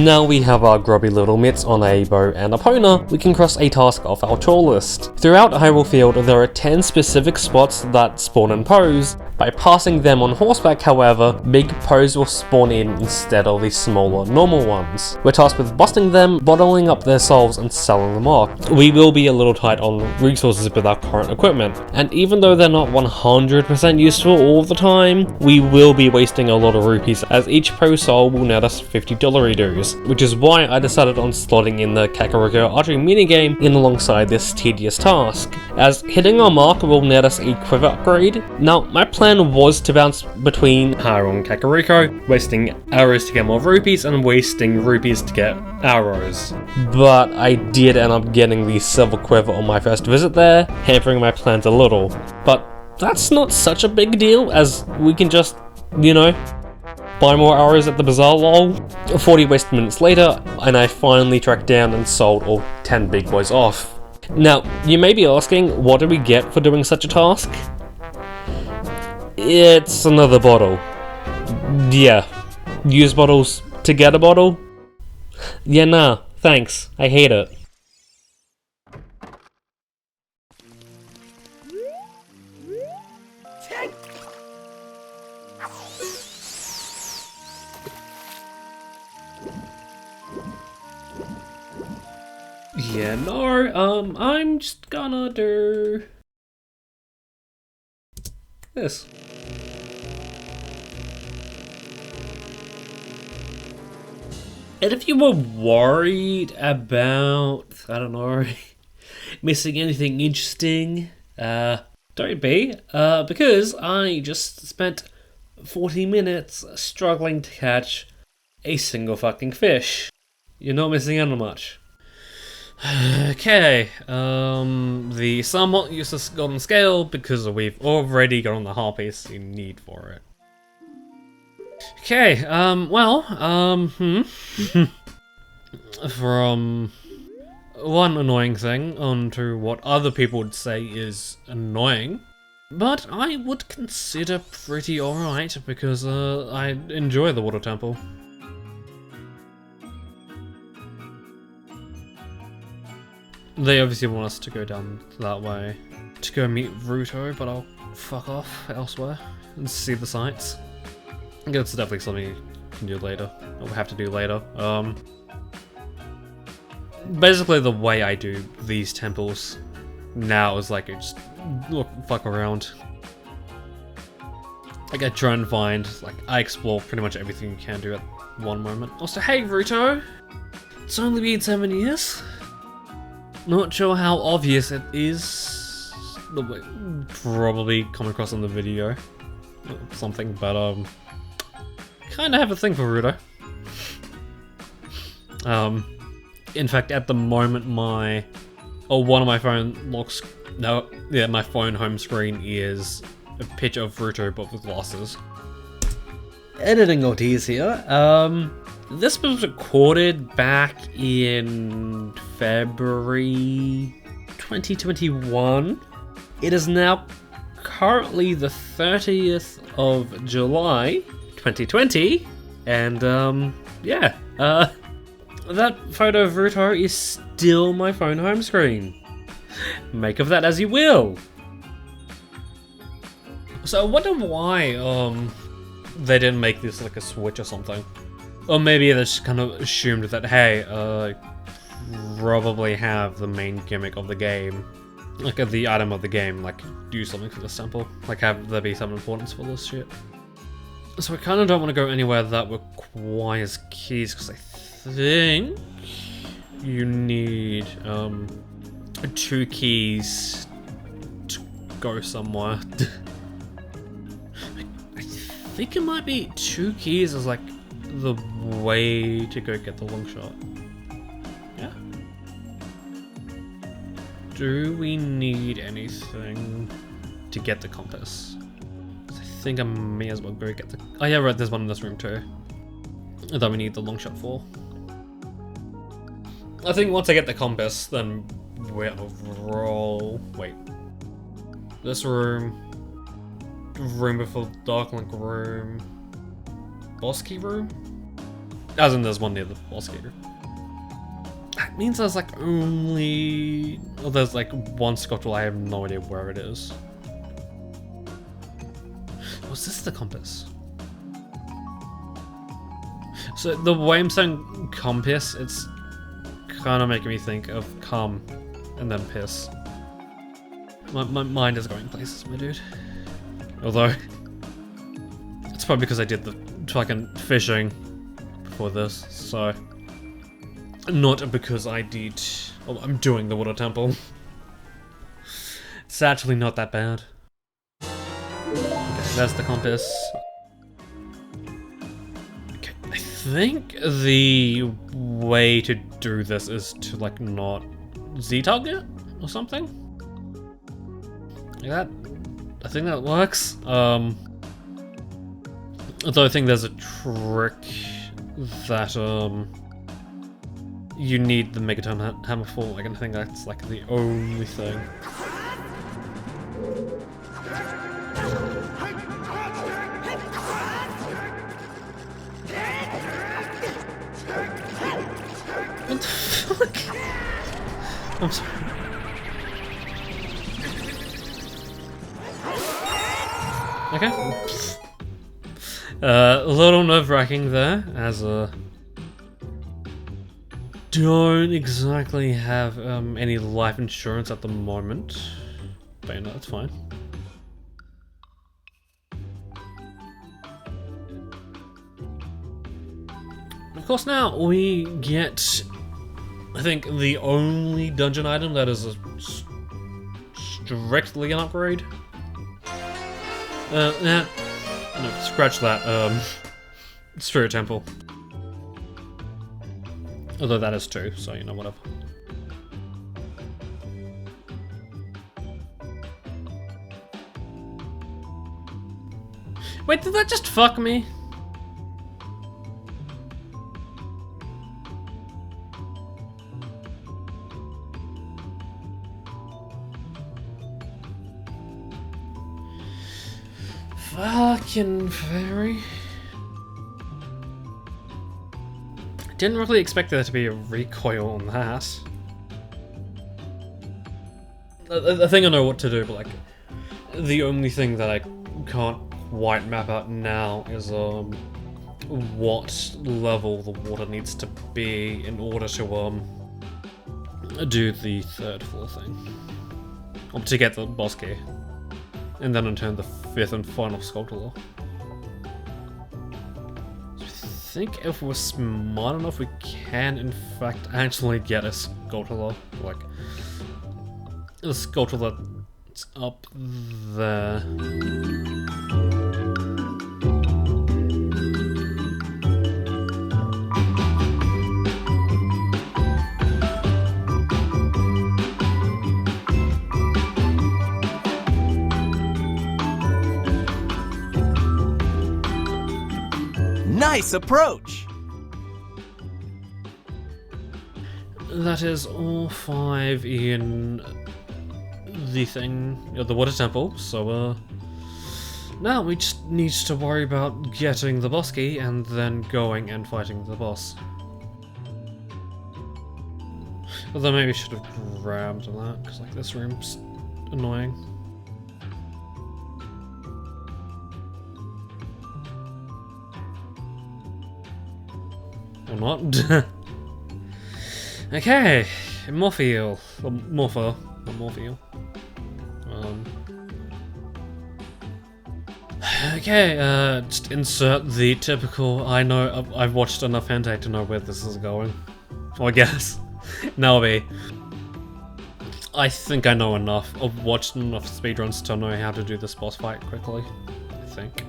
Now we have our grubby little mitts on a bow and Epona, we can cross a task off our chore list. Throughout Hyrule Field, there are 10 specific spots that spawn in Poes. By passing them on horseback, however, big Poes will spawn in instead of the smaller, normal ones. We're tasked with busting them, bottling up their souls, and selling them off. We will be a little tight on resources with our current equipment, and even though they're not 100% useful all the time, we will be wasting a lot of rupees, as each Poe soul will net us 50 dollary dues, which is why I decided on slotting in the Kakariko archery minigame in alongside this tedious task, as hitting our mark will net us a quiver upgrade. Now, my plan was to bounce between Hyrule and Kakariko, wasting arrows to get more rupees and wasting rupees to get arrows. But I did end up getting the silver quiver on my first visit there, hampering my plans a little. But that's not such a big deal, as we can just, you know, buy more arrows at the bazaar lol. 40 wasted minutes later, and I finally tracked down and sold all 10 big boys off. Now, you may be asking, what do we get for doing such a task? It's another bottle. Yeah. Use bottles to get a bottle? Yeah, nah, thanks. I hate it. Yeah, no, I'm just gonna do this. And if you were worried about, I don't know, missing anything interesting, don't be, because I just spent 40 minutes struggling to catch a single fucking fish. You're not missing out on much. Okay, the somewhat useless golden scale, because we've already got on the harpies you need for it. Okay, from one annoying thing onto what other people would say is annoying, but I would consider pretty alright, because I enjoy the water temple. They obviously want us to go down that way to go meet Ruto, but I'll fuck off elsewhere and see the sights. I guess it's definitely something you can do later, or we have to do later. Basically the way I do these temples now is like I just fuck around. Like I try and find, like I explore pretty much everything you can do at one moment. Also, hey Ruto! It's only been 7 years. Not sure how obvious it is. Probably come across in the video or something, but kinda have a thing for Ruto. In fact, at the moment one of my phone locks. No, yeah, my phone home screen is a picture of Ruto but with glasses. Editing oddities here. This was recorded back in February 2021. It is now currently the 30th of July 2020, and yeah, that photo of Ruto is still my phone home screen. Make of that as you will. So I wonder why they didn't make this like a Switch or something. Or maybe they just kind of assumed that, hey, probably have the main gimmick of the game, like the item of the game, like do something for this temple, like have there be some importance for this shit. So I kind of don't want to go anywhere that requires keys, because I think you need 2 keys to go somewhere. I think it might be 2 keys as like the way to go get the long shot. Yeah. Do we need anything to get the compass? I think I may as well go get the. Oh yeah, right. There's one in this room too that we need the long shot for. I think once I get the compass, then we're gonna roll. Wait. This room. Room before Dark Link room. Boss key room? As in, there's one near the boss gate. That means there's like only... Oh, there's like one Scottrel, I have no idea where it is. Was this the compass? So the way I'm saying compass, it's kind of making me think of come and then piss. My mind is going places, my dude. Although, it's probably because I did the fucking fishing before this, so... Not because I did... Well, I'm doing the water temple. It's actually not that bad. Okay, there's the compass. Okay, I think the way to do this is to, like, not Z-target or something? Like that? I think that works. Although I think there's a trick that, you need the Megaton Hammer for. Like, I think that's like the only thing. What the fuck? I'm sorry. Okay. A little nerve-wracking there, as don't exactly have any life insurance at the moment, but you know, that's fine. Of course, now we get, I think, the only dungeon item that is strictly an upgrade. No, scratch that. Spirit Temple. Although that is true, so you know, whatever. Wait, did that just fuck me? Fucking fairy. Didn't really expect there to be a recoil on that. I think I know what to do, but like, the only thing that I can't quite map out now is what level the water needs to be in order to do the third floor thing, to get the boss key, and then in turn the fifth and final sculptor. I think if we're smart enough, we can in fact actually get a sculptor, like a sculptor that's up there. Nice approach! That is all 5 in the thing, the water temple, so now we just need to worry about getting the boss key and then going and fighting the boss. Although maybe I should have grabbed that, because like this room's annoying. Or not. Okay, Morpheal. Or Morpho, not Morpheal. Okay, just insert the typical, I know, I've watched enough hentai to know where this is going. Or I guess. Now be. I think I know enough. I've watched enough speedruns to know how to do this boss fight quickly. I think.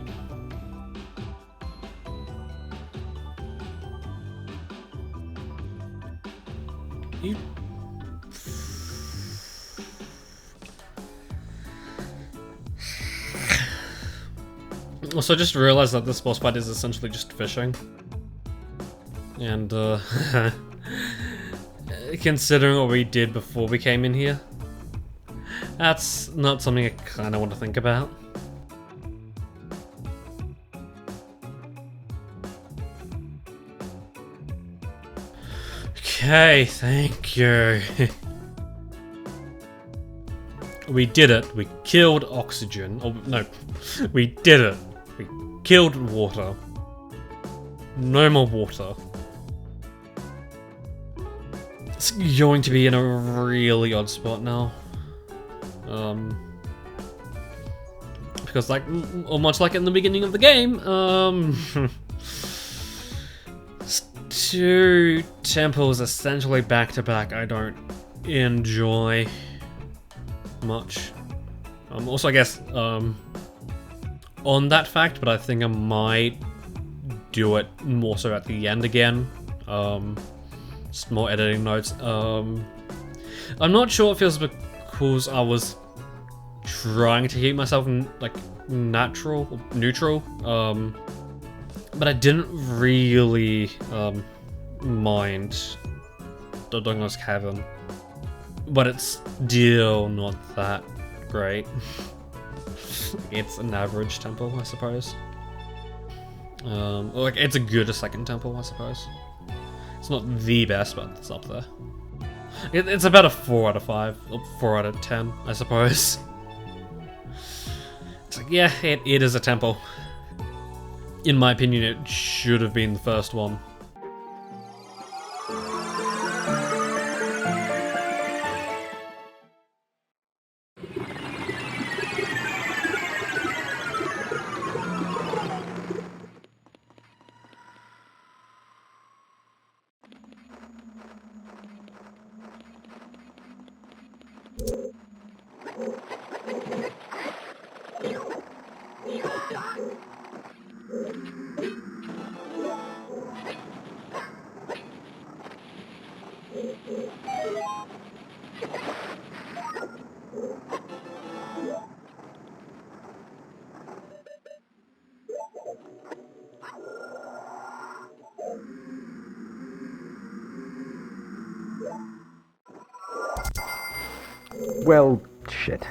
You... Also, I just realized that this boss fight is essentially just fishing. And, considering what we did before we came in here, that's not something I kind of want to think about. Okay, thank you. We did it. We killed oxygen. Oh, no. We did it. We killed water. No more water. It's going to be in a really odd spot now. Because much like in the beginning of the game, two temples essentially back to back I don't enjoy much. Also I guess, on that fact, but I think I might do it more so at the end again. Just more editing notes. I'm not sure it feels because I was trying to keep myself neutral, but I didn't really mind the Dungel's Cavern, but it's still not that great. It's an average temple, I suppose. It's a good second temple, I suppose. It's not the best, but it's up there. It's about a 4 out of 5, or 4 out of 10, I suppose. It's like, yeah, it is a temple. In my opinion, it should have been the first one. Well, shit.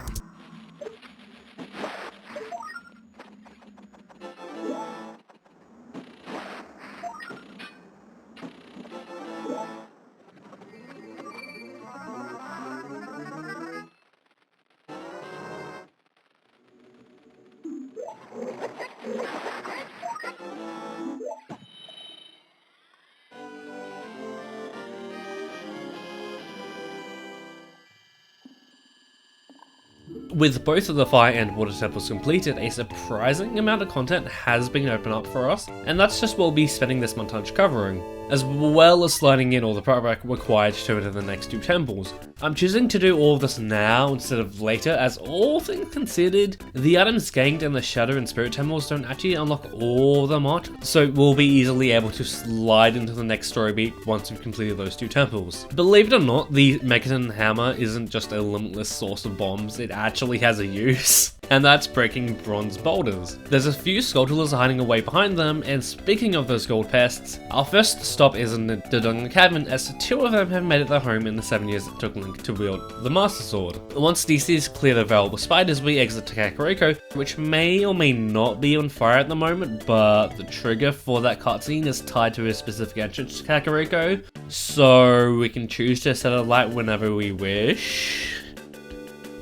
With both of the fire and water temples completed, a surprising amount of content has been opened up for us, and that's just what we'll be spending this montage covering, as well as sliding in all the prep work required to enter the next two temples. I'm choosing to do all of this now instead of later, as all things considered, the items gained in the Shadow and Spirit temples don't actually unlock all that much, so we'll be easily able to slide into the next story beat once we've completed those two temples. Believe it or not, the Megaton Hammer isn't just a limitless source of bombs, it actually has a use, and that's breaking bronze boulders. There's a few Skulltulas hiding away behind them, and speaking of those gold pests, our first stop is in the Dungeon Cavern, as two of them have made it their home in the 7 years it took Link to wield the Master Sword. Once DC's clear the available spiders, we exit to Kakariko, which may or may not be on fire at the moment, but the trigger for that cutscene is tied to a specific entrance to Kakariko, so we can choose to set it alight whenever we wish.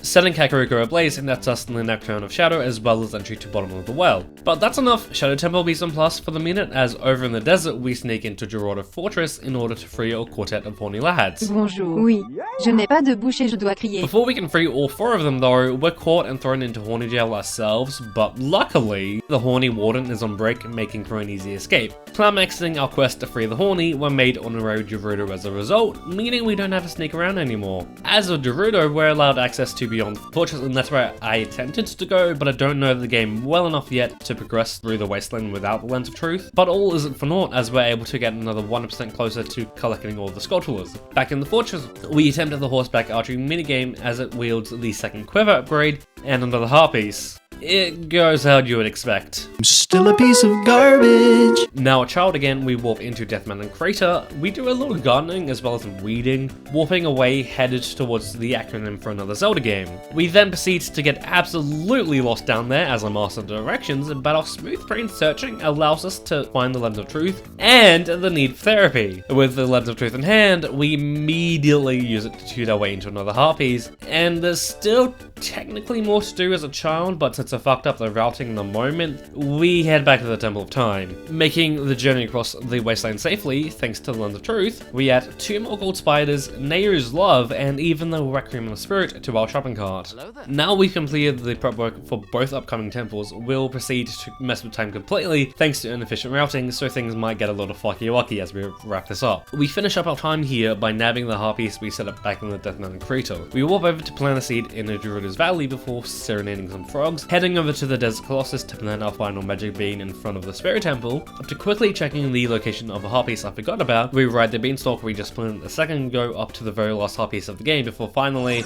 Setting Kakariko ablaze nets us in the Nocturne of Shadow as well as entry to bottom of the well. But that's enough Shadow Temple Beast Plus for the minute, as over in the desert we sneak into Gerudo Fortress in order to free a quartet of horny lads. Bonjour. Oui, je n'ai pas de bouche et je dois crier. Before we can free all four of them though, we're caught and thrown into horny jail ourselves, but luckily, the horny warden is on break, making for an easy escape. Climaxing our quest to free the horny, we're made honorary Gerudo as a result, meaning we don't have to sneak around anymore. As a Gerudo, we're allowed access to beyond the fortress, and that's where I attempted to go, but I don't know the game well enough yet to progress through the wasteland without the Lens of Truth. But all isn't for naught, as we're able to get another 1% closer to collecting all the Skulltulas. Back in the fortress, we attempted the horseback archery minigame as it wields the second quiver upgrade and another heart piece. it goes how you would expect. Still a piece of garbage. Now a child again, we warp into Death Mountain Crater. We do a little gardening as well as weeding, warping away headed towards the acronym for another Zelda game. We then proceed to get absolutely lost down there as I master the directions, but our smooth brain searching allows us to find the Lens of Truth and the need for therapy. With the Lens of Truth in hand, we immediately use it to toot our way into another heart piece, and there's still technically more to do as a child, but since I fucked up the routing in the moment, we head back to the Temple of Time. Making the journey across the wasteland safely, thanks to the Lens of Truth, we add 2 more gold spiders, Nehru's Love, and even the Requiem of the Spirit to our shopping cart. Now we've completed the prep work for both upcoming temples, we'll proceed to mess with time completely, thanks to inefficient routing, so things might get a little fucky-wucky as we wrap this up. We finish up our time here by nabbing the heart piece we set up back in the Death Mountain Crater. We warp over to plant a seed in the Gerudo's Valley before serenading some frogs, heading over to the Desert Colossus to plant our final magic bean in front of the Spirit Temple. After quickly checking the location of a heart piece I forgot about, we ride the beanstalk we just planted a second ago up to the very last heart piece of the game before finally...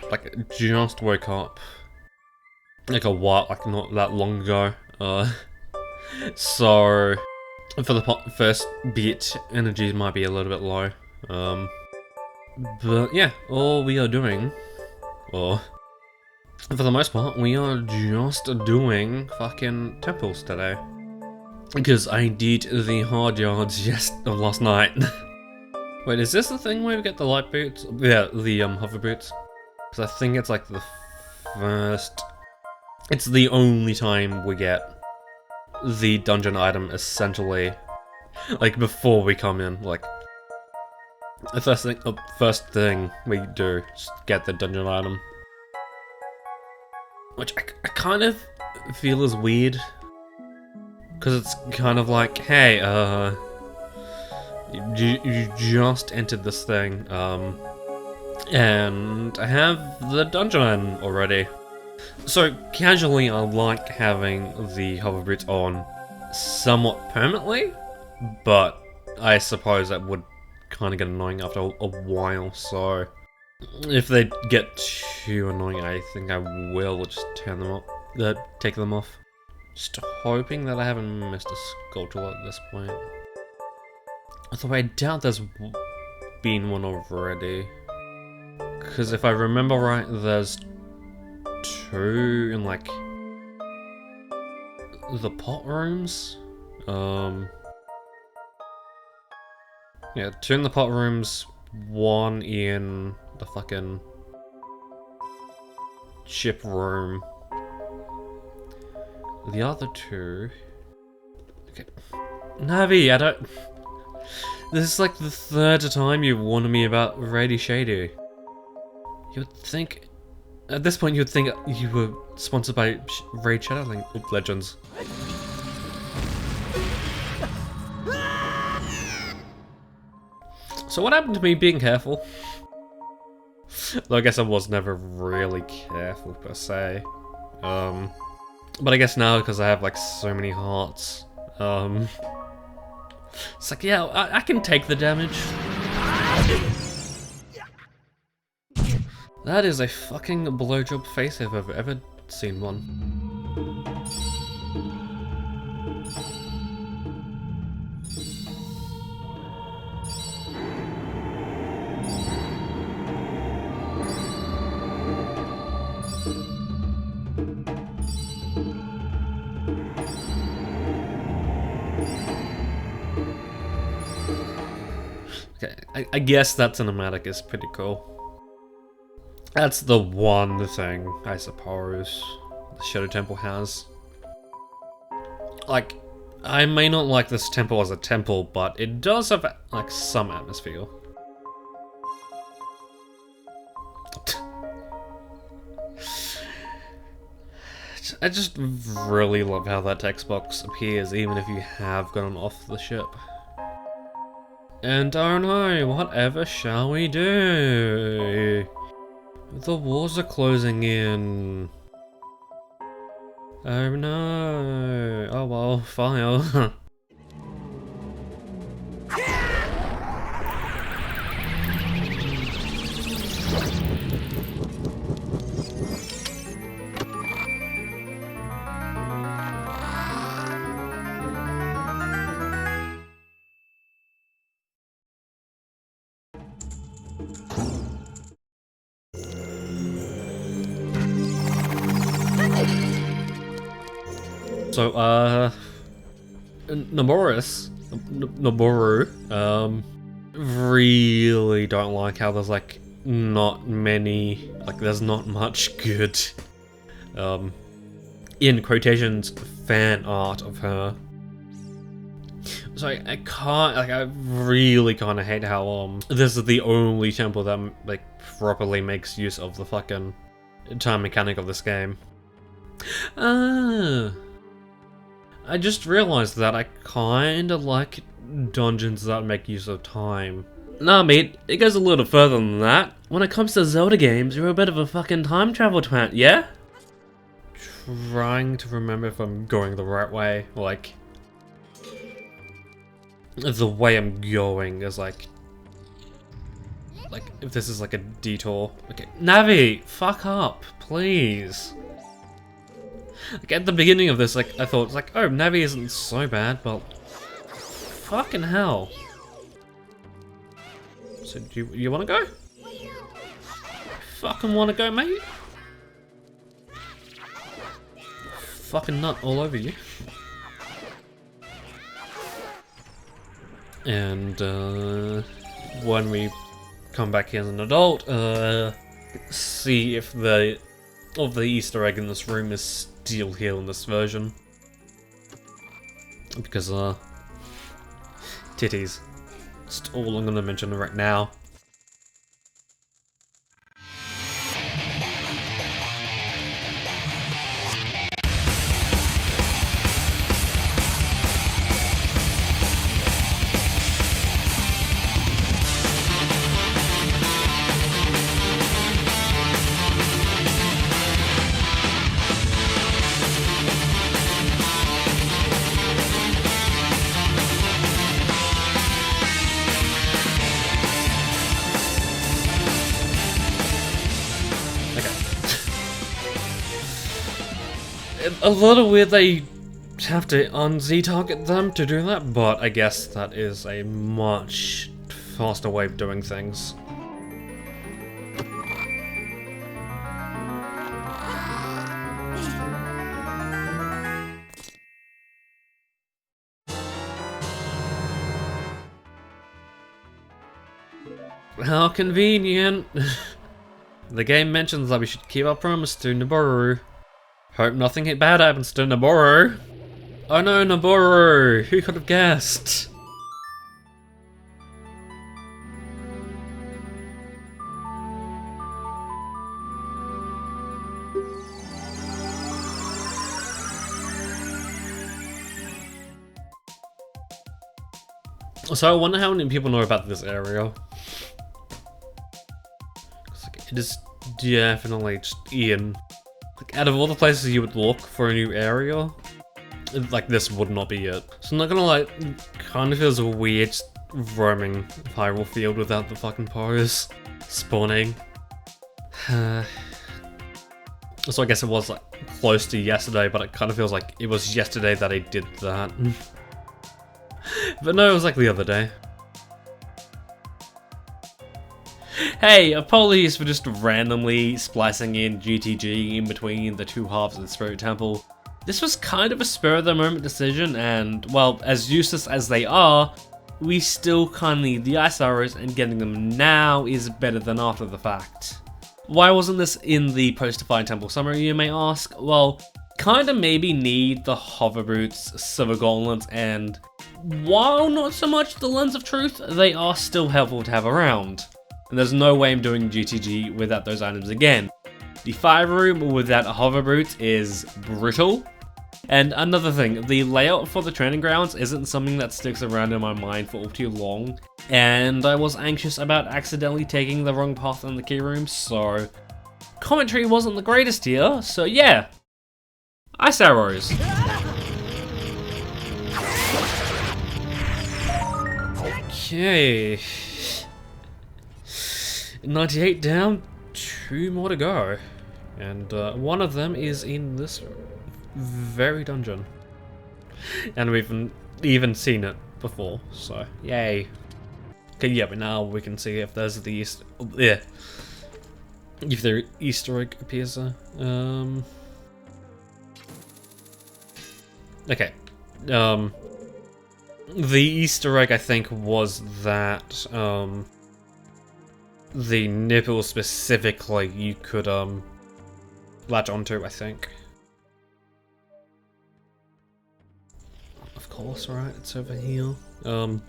like, just woke up. Like a while, like not that long ago. So... for the first bit, energy might be a little bit low. But yeah, all we are doing, or for the most part, we are just doing fucking temples today. Because I did the hard yards last night. Wait, is this the thing where we get the light boots? Yeah, the hover boots. Because I think it's like the first... it's the only time we get the dungeon item, essentially. Like, before we come in, like... the first thing we do is get the dungeon item. Which I kind of feel is weird. Because it's kind of like, hey, you just entered this thing, and I have the dungeon item already. So, casually, I like having the hover boots on somewhat permanently, but I suppose that would kind of get annoying after a while, so if they get too annoying, I think I will just turn them off, take them off. Just hoping that I haven't missed a sculpture at this point. Although I doubt there's been one already. Because if I remember right, there's 2 in like the pot rooms. Yeah, 2 in the pot rooms, 1 in the fucking ship room. The other 2... okay. Navi, I don't... this is like the 3rd time you warned me about Rady Shady. You would think... at this point you would think you were sponsored by Raid Shadow Legends. So what happened to me being careful? Though I guess I was never really careful per se. But I guess now because I have like so many hearts, it's like, yeah, I can take the damage. That is a fucking blowjob face if I've ever seen one. Okay, I guess that cinematic is pretty cool. That's the one thing, I suppose, the Shadow Temple has. Like, I may not like this temple as a temple, but it does have, like, some atmosphere. I just really love how that text box appears, even if you have gotten off the ship. And oh no, whatever shall we do? The walls are closing in. Oh no. Oh well, fire. So, Noboru, really don't like how there's like not many, like there's not much good, in quotations, fan art of her. So I can't, like, I really kind of hate how, this is the only temple that, like, properly makes use of the fucking time mechanic of this game. I just realized that I kinda like dungeons that make use of time. Nah, mate, it goes a little further than that. When it comes to Zelda games, you're a bit of a fucking time travel twat, yeah? Trying to remember if I'm going the right way, like... The way I'm going is like if this is like a detour. Okay, Navi, fuck up, please. Like at the beginning of this, like I thought, it's like, oh, Navi isn't so bad, but fucking hell. So do you want to go? Fucking want to go, mate? Fucking nut all over you. And when we come back here as an adult, see if the Easter egg in this room is still here in this version. Because titties. That's all I'm gonna mention right now. A little weird they have to un-Z-target them to do that, but I guess that is a much faster way of doing things. How convenient! The game mentions that we should keep our promise to Noboru. Hope nothing bad happens to Noboru. Oh no, Noboru! Who could have guessed? So I wonder how many people know about this area. It is definitely just in. Like, out of all the places you would look for a new area, like this would not be it. So I'm not gonna like, kind of feels weird just roaming Hyrule Field without the fucking pose spawning. So I guess it was like close to yesterday, but it kind of feels like it was yesterday that I did that. But no, it was like the other day. Hey, apologies for just randomly splicing in GTG in between the two halves of the Spirit Temple. This was kind of a spur-of-the-moment decision, and, well, as useless as they are, we still kind of need the ice arrows, and getting them now is better than after the fact. Why wasn't this in the post-Defiant Temple summary, you may ask? Well, kinda maybe need the hover boots, silver gauntlets, and while not so much the lens of truth, they are still helpful to have around. And there's no way I'm doing GTG without those items again. The fire room without a hover boot is brutal. And another thing, the layout for the training grounds isn't something that sticks around in my mind for too long. And I was anxious about accidentally taking the wrong path in the key room, so commentary wasn't the greatest here, so yeah. Ice arrows. Okay. 98 down, 2 more to go. And one of them is in this very dungeon. And we've even seen it before, so yay. Okay, yeah, but now we can see if there's the Easter, yeah. If the Easter egg appears there. Okay. The Easter egg, I think, was that, the nipple specifically you could, latch onto, I think. Of course, right, it's over here. I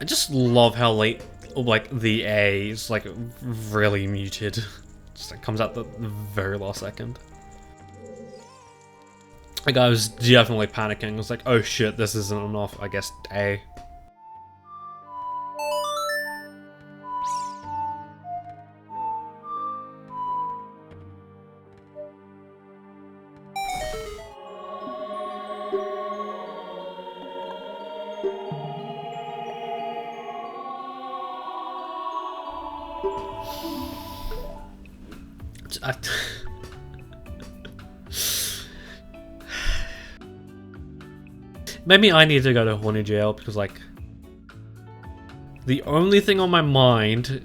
just love how late, like, the A is, like, really muted. Just like, comes out the very last second. Like, I was definitely panicking. I was like, oh shit, this isn't enough, I guess A. Maybe I need to go to horny jail because, like, the only thing on my mind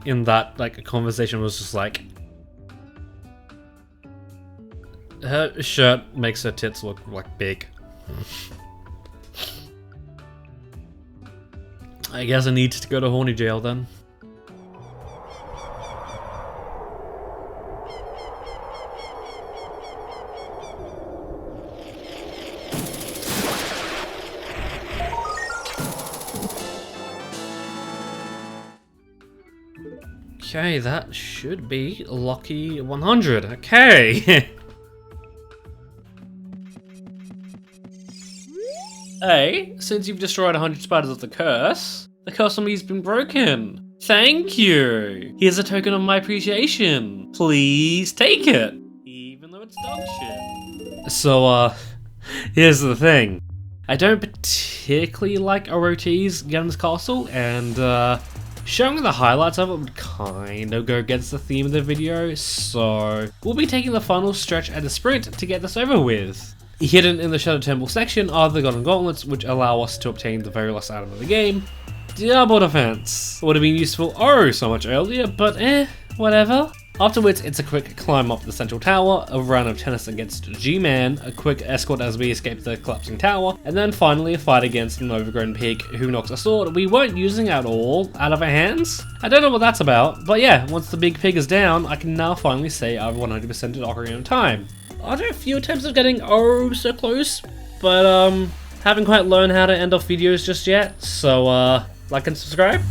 in that, like, conversation was just like, her shirt makes her tits look, like, big. I guess I need to go to horny jail then. Okay, that should be lucky 100. Okay. Hey, since you've destroyed 100 spiders of the curse on me's been broken. Thank you. Here's a token of my appreciation. Please take it, even though it's dog shit. So, here's the thing. I don't particularly like Orochi's Garen's Castle, and showing the highlights of it would kind of go against the theme of the video, so we'll be taking the final stretch and a sprint to get this over with. Hidden in the Shadow Temple section are the Golden Gauntlets, which allow us to obtain the very last item of the game, Double Defense. Would have been useful oh so much earlier, but whatever. Afterwards, it's a quick climb up the central tower, a round of tennis against G-Man, a quick escort as we escape the collapsing tower, and then finally a fight against an overgrown pig who knocks a sword we weren't using at all out of our hands. I don't know what that's about, but yeah, once the big pig is down, I can now finally say I've 100%ed Ocarina of Time. After a few attempts of getting oh so close, but haven't quite learned how to end off videos just yet, so like and subscribe.